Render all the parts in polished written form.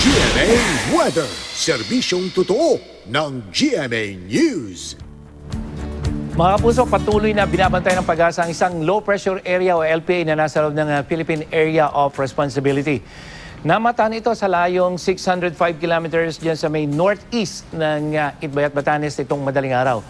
GMA Weather, serbisyong totoo ng GMA News. Mga kapuso, patuloy na binabantay ng pag-asa ang isang low-pressure area o LPA na nasa loob ng Philippine Area of Responsibility. Namataan ito sa layong 605 kilometers dyan sa may northeast ng Itbayat, Batanes itong madaling araw.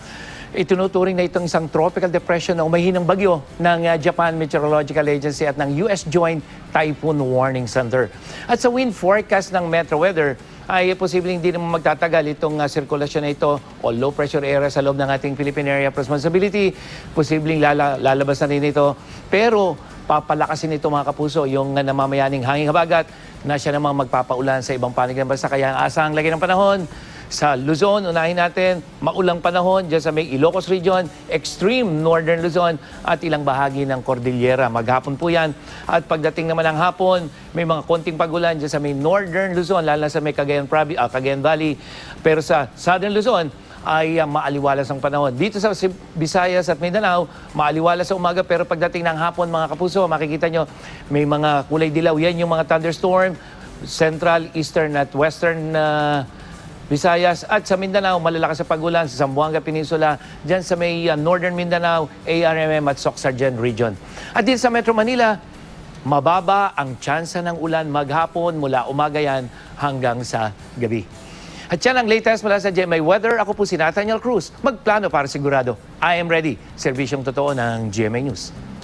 Itinuturing na itong isang tropical depression na umahinang bagyo ng Japan Meteorological Agency at ng US Joint Typhoon Warning Center. At sa wind forecast ng Metro Weather, ay posibleng hindi naman magtatagal itong sirkulasyon na ito o low pressure area sa loob ng ating Philippine Area of Responsibility. Posibleng lalabas na rin ito. Pero papalakasin ito mga kapuso yung namamayaning hanging habagat na siya namang magpapaulan sa ibang panig ng bansa. Kaya ang asang lagi ng panahon sa Luzon, unahin natin, maulang panahon dyan sa may Ilocos Region, extreme northern Luzon at ilang bahagi ng Cordillera. Maghapon po yan. At pagdating naman ng hapon, may mga konting pagulan dyan sa may northern Luzon, lalo na sa may Cagayan Valley. Pero sa southern Luzon, ay maaliwalas ang panahon. Dito sa Visayas at Mindanao, maaliwalas sa umaga pero pagdating ng hapon mga kapuso, makikita nyo may mga kulay dilaw. Yan yung mga thunderstorm, central, eastern at western Visayas at sa Mindanao, malalakas sa pagulan sa Zamboanga Peninsula, dyan sa may Northern Mindanao, ARMM at Soc-Sargen Region. At dito sa Metro Manila, mababa ang tsansa ng ulan maghapon mula umaga yan hanggang sa gabi. At yan ang latest mula sa GMA Weather. Ako po si Nathaniel Cruz. Magplano para sigurado. I am ready. Serbisyong totoo ng GMA News.